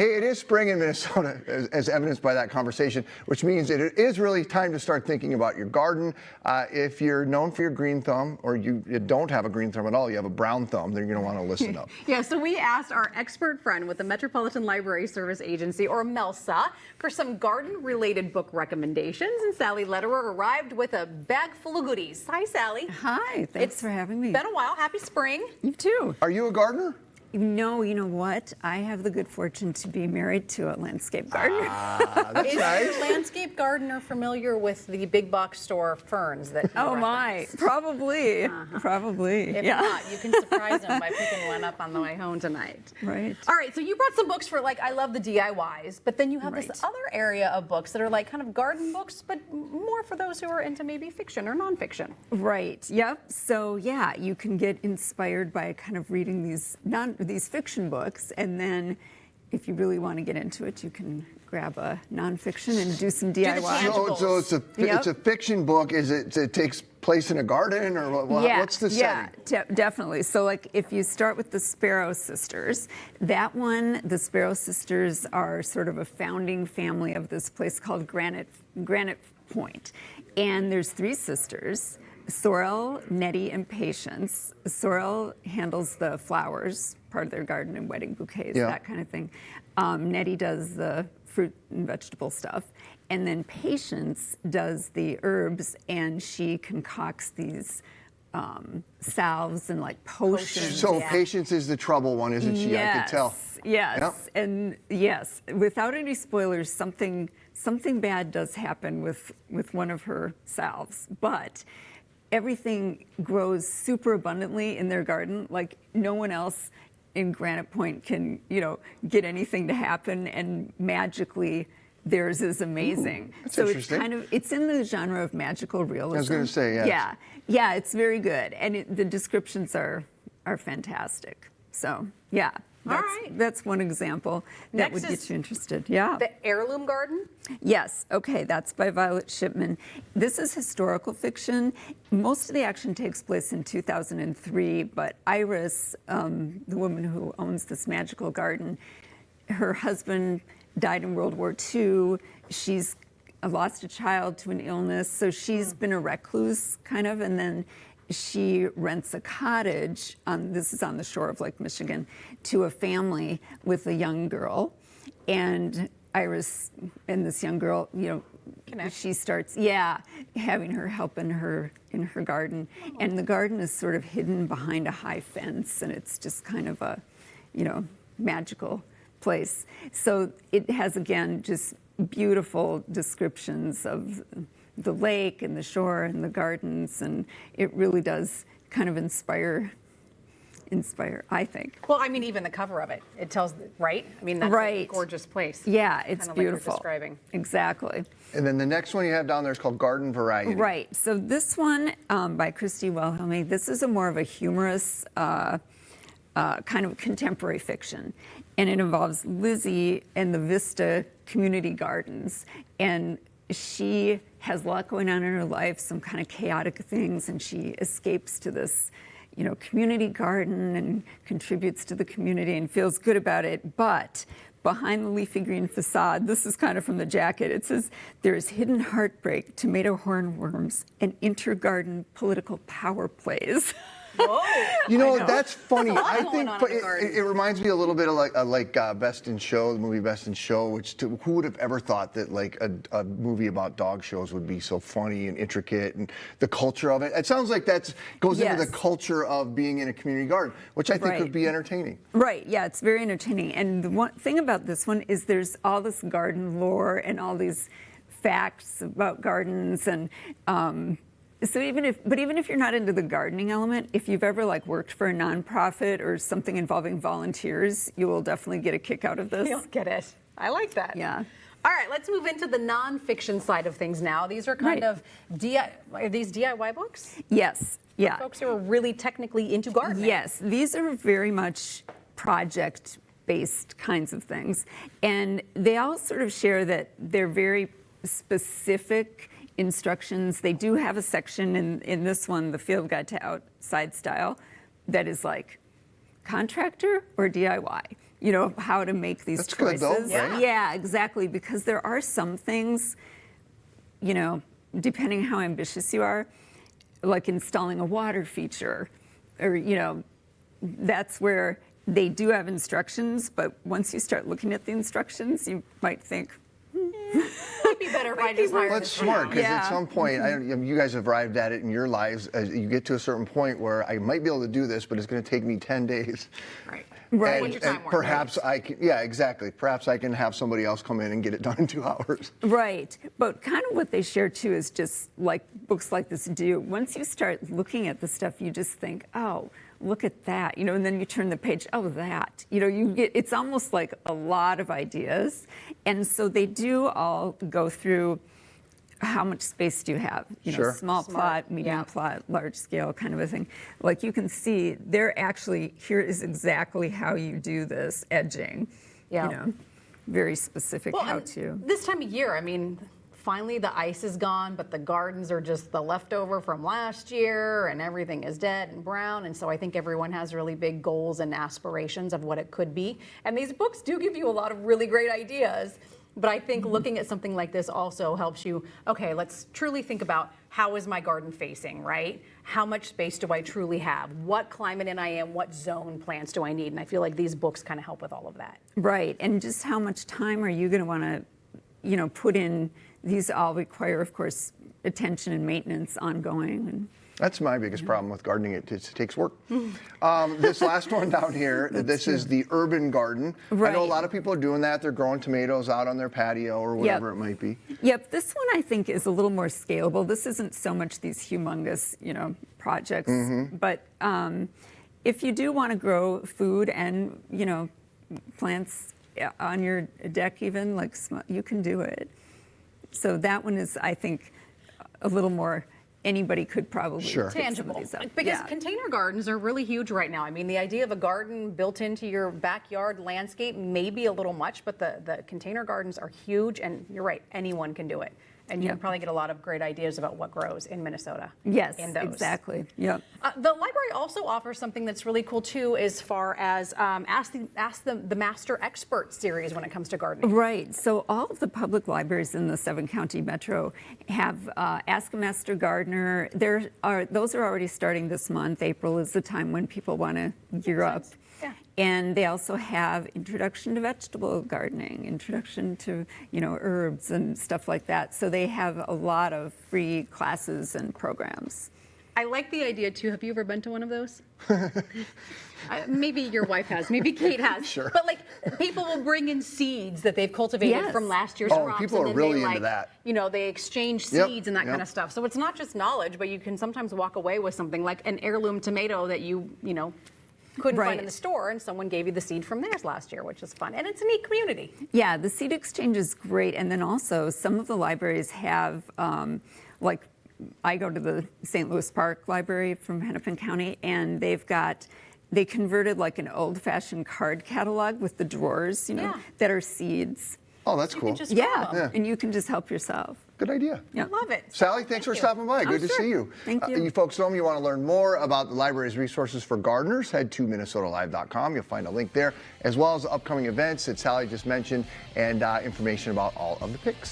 Hey, it is spring in Minnesota, as evidenced by that conversation, which means that it is really time to start thinking about your garden. If you're known for your green thumb, or you don't have a green thumb at all, you have a brown thumb, then you're going to want to listen up. Yeah, so we asked our expert friend with the Metropolitan Library Service Agency, or MELSA, for some garden-related book recommendations, and Sally Lederer arrived with a bag full of goodies. Hi, Sally. Hi, thanks for having me. Been a while. Happy spring. You too. Are you a gardener? No, you know what? I have the good fortune to be married to a landscape gardener. That's Is nice. your landscape gardener familiar with the big box store ferns that you Oh my, referenced? probably, probably. If yeah. not, you can surprise them by picking one up on the way home tonight. Right. All right, so you brought some books for, like, I love the DIYs, but then you have this Right. other area of books that are like kind of garden books, but more for those who are into maybe fiction or nonfiction. Right. Yep. So yeah, you can get inspired by kind of reading these fiction books, and then if you really want to get into it, you can grab a nonfiction and do some DIY. tangible. So it's Yep. a fiction book. It takes place in a garden, or what's the setting? Yeah, definitely. So like if you start with the Sparrow Sisters, that one, the Sparrow Sisters are sort of a founding family of this place called Granite Point. And there's three sisters, Sorrel, Nettie, and Patience. Sorrel handles the flowers, part of their garden and wedding bouquets, Yeah. that kind of thing. Nettie does the fruit and vegetable stuff. And then Patience does the herbs, and she concocts these salves and like potions. So Yeah. Patience is the trouble one, isn't she? I can tell. Yes, and yes, without any spoilers, something bad does happen with one of her salves, but everything grows super abundantly in their garden. Like no one else in Granite Point can, get anything to happen, and magically theirs is amazing. That's so interesting. it's in the genre of magical realism. I was going to say, yeah. Yeah, it's very good, and the descriptions are fantastic. So yeah, right. that's one example that Next would is get you interested. Yeah. The Heirloom Garden? Yes, okay, that's by Violet Shipman. This is historical fiction. Most of the action takes place in 2003, but Iris, the woman who owns this magical garden, her husband died in World War II. She's lost a child to an illness, so she's been a recluse, kind of, and then she rents a cottage, this is on the shore of Lake Michigan, to a family with a young girl. And Iris and this young girl, Connect. she starts, having her help in her garden. And the garden is sort of hidden behind a high fence, and it's just kind of a, magical place. So it has, again, just beautiful descriptions of the lake and the shore and the gardens, and it really does kind of inspire, I think. Well, I mean, even the cover of it tells, right? I mean, that's a Right. gorgeous place. Yeah, it's Kinda beautiful. Like you're describing. Exactly. And then the next one you have down there is called Garden Variety. Right. So this one by Christy Wilhelmy, this is more of a humorous kind of contemporary fiction. And it involves Lizzie and the Vista Community Gardens. And she has a lot going on in her life, some kind of chaotic things, and she escapes to this, community garden and contributes to the community and feels good about it. But behind the leafy green facade, this is kind of from the jacket, it says, there is hidden heartbreak, tomato hornworms, and intergarden political power plays. Whoa! That's funny. That's a lot I going think on but in the garden. it reminds me a little bit of like Best in Show, the movie Best in Show, who would have ever thought that like a movie about dog shows would be so funny and intricate, and the culture of it. It sounds like that goes into the Yes. culture of being in a community garden, which I think Right. would be entertaining. Right, yeah, it's very entertaining. And the one thing about this one is there's all this garden lore and all these facts about gardens, and so even if you're not into the gardening element, if you've ever worked for a nonprofit or something involving volunteers, you will definitely get a kick out of this. You'll get it. I like that. Yeah. All right, let's move into the nonfiction side of things now. These are kind Right. of are these DIY books? Yes, yeah. Folks who are really technically into gardening. Yes, these are very much project-based kinds of things. And they all sort of share that they're very specific instructions. They do have a section in this one, the Field Guide to Outside Style, that is like contractor or DIY. how to make these That's good, choices. though, right? Yeah, exactly. Because there are some things, depending how ambitious you are, like installing a water feature, or, that's where they do have instructions, but once you start looking at the instructions, you might think, Might be better if I just hire Well, that's this smart because Yeah. at some point, you guys have arrived at it in your lives. As you get to a certain point where I might be able to do this, but it's going to take me 10 days. Right. Right. When's your time work? Perhaps I can, yeah, exactly. Perhaps I can have somebody else come in and get it done in 2 hours. right. But kind of what they share too is just like books like this do. Once you start looking at the stuff, you just think, oh, look at that, and then you turn the page, oh, that, it's almost like a lot of ideas. And so they do all go through how much space do you have, Sure. small plot, medium yeah. plot, large scale kind of a thing. Like you can see, they're actually, here is exactly how you do this edging, Yeah. very specific how and to. This time of year, I mean, finally the ice is gone, but the gardens are just the leftover from last year and everything is dead and brown. And so I think everyone has really big goals and aspirations of what it could be. And these books do give you a lot of really great ideas. But I think looking at something like this also helps you, okay, let's truly think about how is my garden facing, right? How much space do I truly have? What climate am I in? What zone plants do I need? And I feel like these books kind of help with all of that. Right, and just how much time are you going to want to, put in? These all require, of course, attention and maintenance ongoing. And That's my biggest problem with gardening. It takes work. This last one down here, this is the urban garden. I know a Right. lot of people are doing that. They're growing tomatoes out on their patio or whatever it might be. Yep, this one I think is a little more scalable. This isn't so much these humongous, projects, but if you do want to grow food and, plants on your deck even, like you can do it. So that one is, I think, a little more, anybody could probably Sure. pick some of Tangible. these up. Because Yeah. container gardens are really huge right now. I mean, the idea of a garden built into your backyard landscape may be a little much, but the container gardens are huge, and you're right, anyone can do it. And you Yeah. can probably get a lot of great ideas about what grows in Minnesota. Yes, in those. exactly. Yep. The library also offers something that's really cool too, as far as Ask the Master Expert series when it comes to gardening. Right. So all of the public libraries in the 7-county metro have Ask a Master Gardener. Those are already starting this month. April is the time when people want to gear up. sense. Yeah. And they also have Introduction to Vegetable Gardening, Introduction to herbs and stuff like that. So they have a lot of free classes and programs. I like the idea too. Have you ever been to one of those? Maybe your wife has, maybe Kate has. Sure. But like people will bring in seeds that they've cultivated Yes. from last year's Oh, crops. people and are then really they, into that. They exchange Yep, seeds and that kind yep. of stuff. So it's not just knowledge, but you can sometimes walk away with something like an heirloom tomato that you couldn't Right. find in the store, and someone gave you the seed from theirs last year, which is fun. And it's a neat community. Yeah, the seed exchange is great. And then also some of the libraries have, like I go to the St. Louis Park Library from Hennepin County, and they converted like an old-fashioned card catalog with the drawers, Yeah. that are seeds. Oh, that's You cool. can just grab them. And you can just help yourself. Good idea. Yeah. Love it. Sally, thanks for you. stopping by. Good to sure. see you. Thank you. You folks at home, you want to learn more about the library's resources for gardeners, head to minnesotalive.com. You'll find a link there, as well as upcoming events that Sally just mentioned and information about all of the picks.